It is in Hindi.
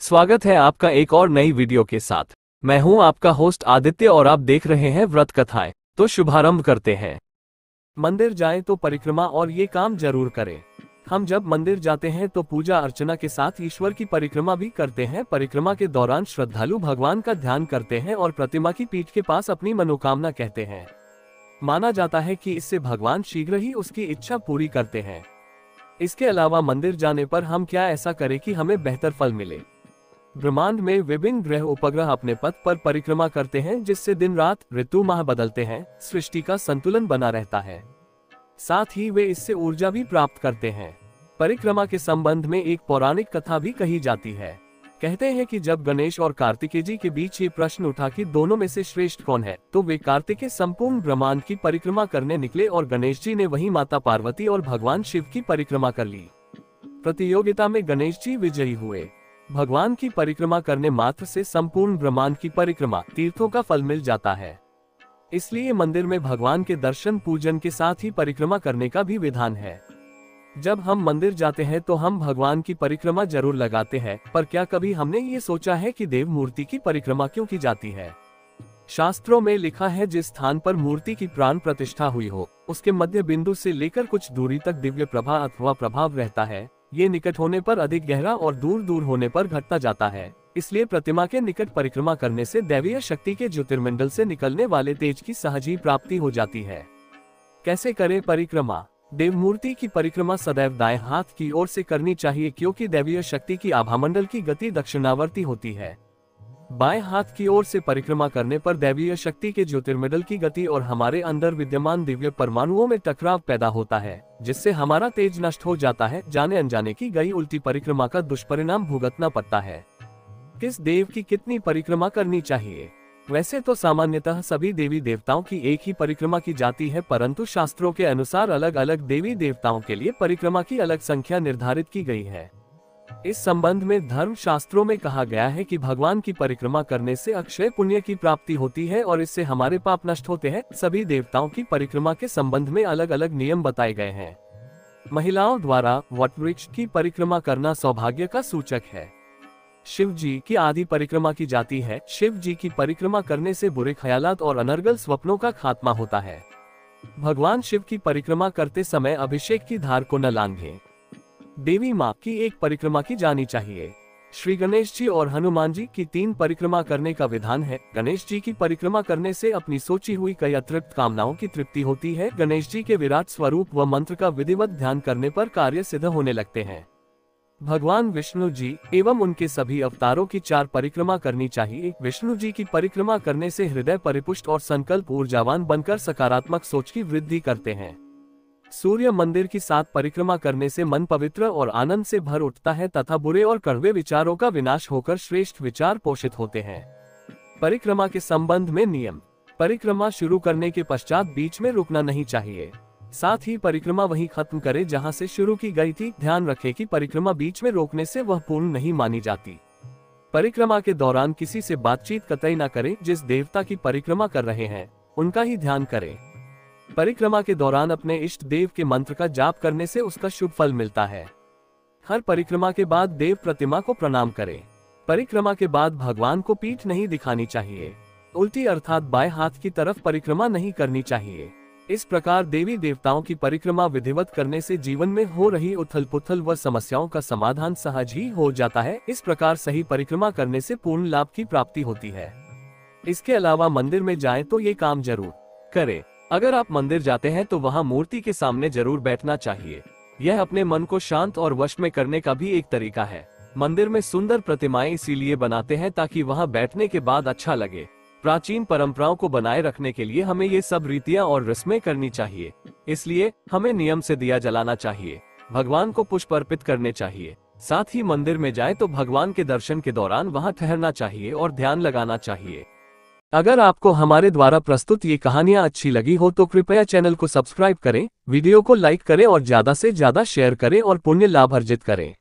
स्वागत है आपका एक और नई वीडियो के साथ। मैं हूं आपका होस्ट आदित्य और आप देख रहे हैं व्रत कथाएं। तो शुभारंभ करते हैं। मंदिर जाएं तो परिक्रमा और ये काम जरूर करें। हम जब मंदिर जाते हैं तो पूजा अर्चना के साथ ईश्वर की परिक्रमा भी करते हैं। परिक्रमा के दौरान श्रद्धालु भगवान का ध्यान करते हैं और प्रतिमा की पीठ के पास अपनी मनोकामना कहते हैं। माना जाता है कि इससे भगवान शीघ्र ही उसकी इच्छा पूरी करते हैं। इसके अलावा मंदिर जाने पर हम क्या ऐसा करें कि हमें बेहतर फल मिले। ब्रह्मांड में विभिन्न ग्रह उपग्रह अपने पथ पर परिक्रमा करते हैं, जिससे दिन रात ऋतु माह बदलते हैं, सृष्टि का संतुलन बना रहता है। साथ ही वे इससे ऊर्जा भी प्राप्त करते हैं। परिक्रमा के संबंध में एक पौराणिक कथा भी कही जाती है। कहते हैं कि जब गणेश और कार्तिकेय जी के बीच ये प्रश्न उठा कि दोनों में से श्रेष्ठ कौन है, तो वे कार्तिकेय संपूर्ण ब्रह्मांड की परिक्रमा करने निकले और गणेश जी ने वहीं माता पार्वती और भगवान शिव की परिक्रमा कर ली। प्रतियोगिता में गणेश जी विजयी हुए। भगवान की परिक्रमा करने मात्र से संपूर्ण ब्रह्मांड की परिक्रमा तीर्थों का फल मिल जाता है। इसलिए मंदिर में भगवान के दर्शन पूजन के साथ ही परिक्रमा करने का भी विधान है। जब हम मंदिर जाते हैं तो हम भगवान की परिक्रमा जरूर लगाते हैं, पर क्या कभी हमने ये सोचा है कि देव मूर्ति की परिक्रमा क्यों की जाती है? शास्त्रों में लिखा है, जिस स्थान पर मूर्ति की प्राण प्रतिष्ठा हुई हो, उसके मध्य बिंदु से लेकर कुछ दूरी तक दिव्य प्रभा अथवा प्रभाव रहता है। ये निकट होने पर अधिक गहरा और दूर दूर होने पर घटता जाता है। इसलिए प्रतिमा के निकट परिक्रमा करने से दैवीय शक्ति के ज्योतिर्मंडल से निकलने वाले तेज की सहज ही प्राप्ति हो जाती है। कैसे करें परिक्रमा? देव मूर्ति की परिक्रमा सदैव दाएं हाथ की ओर से करनी चाहिए, क्योंकि दैवीय शक्ति की आभामंडल की गति दक्षिणावर्ती होती है। बाएं हाथ की ओर से परिक्रमा करने पर दैवीय शक्ति के ज्योतिर्मंडल की गति और हमारे अंदर विद्यमान दिव्य परमाणुओं में टकराव पैदा होता है, जिससे हमारा तेज नष्ट हो जाता है। जाने अनजाने की गई उल्टी परिक्रमा का दुष्परिणाम भुगतना पड़ता है। किस देव की कितनी परिक्रमा करनी चाहिए? वैसे तो सामान्यतः सभी देवी देवताओं की एक ही परिक्रमा की जाती है, परंतु शास्त्रों के अनुसार अलग अलग देवी देवताओं के लिए परिक्रमा की अलग संख्या निर्धारित की गई है। इस संबंध में धर्म शास्त्रों में कहा गया है कि भगवान की परिक्रमा करने से अक्षय पुण्य की प्राप्ति होती है और इससे हमारे पाप नष्ट होते हैं। सभी देवताओं की परिक्रमा के संबंध में अलग अलग नियम बताए गए हैं। महिलाओं द्वारा वटवृक्ष की परिक्रमा करना सौभाग्य का सूचक है। शिव जी की आदि परिक्रमा की जाती है। शिव जी की परिक्रमा करने से बुरे ख्यालात और अनर्गल स्वप्नों का खात्मा होता है। भगवान शिव की परिक्रमा करते समय अभिषेक की धार को न लांघें। देवी माँ की एक परिक्रमा की जानी चाहिए। श्री गणेश जी और हनुमान जी की 3 परिक्रमा करने का विधान है। गणेश जी की परिक्रमा करने से अपनी सोची हुई कई अतिरिक्त कामनाओं की तृप्ति होती है। गणेश जी के विराट स्वरूप व मंत्र का विधिवत ध्यान करने पर कार्य सिद्ध होने लगते हैं। भगवान विष्णु जी एवं उनके सभी अवतारों की 4 परिक्रमा करनी चाहिए। विष्णु जी की परिक्रमा करने से हृदय परिपुष्ट और संकल्प ऊर्जावान बनकर सकारात्मक सोच की वृद्धि करते हैं। सूर्य मंदिर की 7 परिक्रमा करने से मन पवित्र और आनंद से भर उठता है तथा बुरे और कड़वे विचारों का विनाश होकर श्रेष्ठ विचार पोषित होते हैं। परिक्रमा के संबंध में नियम। परिक्रमा शुरू करने के पश्चात बीच में रुकना नहीं चाहिए। साथ ही परिक्रमा वहीं खत्म करे जहां से शुरू की गई थी। ध्यान रखें कि परिक्रमा बीच में रोकने से वह पूर्ण नहीं मानी जाती। परिक्रमा के दौरान किसी से बातचीत कतई न करें। जिस देवता की परिक्रमा कर रहे हैं उनका ही ध्यान करें। परिक्रमा के दौरान अपने इष्ट देव के मंत्र का जाप करने से उसका शुभ फल मिलता है। हर परिक्रमा के बाद देव प्रतिमा को प्रणाम करें। परिक्रमा के बाद भगवान को पीठ नहीं दिखानी चाहिए। उल्टी अर्थात बाएं हाथ की तरफ परिक्रमा नहीं करनी चाहिए। इस प्रकार देवी देवताओं की परिक्रमा विधिवत करने से जीवन में हो रही उथल पुथल व समस्याओं का समाधान सहज ही हो जाता है। इस प्रकार सही परिक्रमा करने से पूर्ण लाभ की प्राप्ति होती है। इसके अलावा मंदिर में जाएं तो ये काम जरूर करें। अगर आप मंदिर जाते हैं तो वहां मूर्ति के सामने जरूर बैठना चाहिए। यह अपने मन को शांत और वश में करने का भी एक तरीका है। मंदिर में सुंदर प्रतिमाएं इसीलिए बनाते हैं ताकि वहां बैठने के बाद अच्छा लगे। प्राचीन परंपराओं को बनाए रखने के लिए हमें ये सब रीतियां और रस्में करनी चाहिए। इसलिए हमें नियम से दिया जलाना चाहिए, भगवान को पुष्प अर्पित करने चाहिए। साथ ही मंदिर में जाए तो भगवान के दर्शन के दौरान वहां ठहरना चाहिए और ध्यान लगाना चाहिए। अगर आपको हमारे द्वारा प्रस्तुत ये कहानियां अच्छी लगी हो तो कृपया चैनल को सब्सक्राइब करें, वीडियो को लाइक करें और ज्यादा से ज्यादा शेयर करें और पुण्य लाभ अर्जित करें।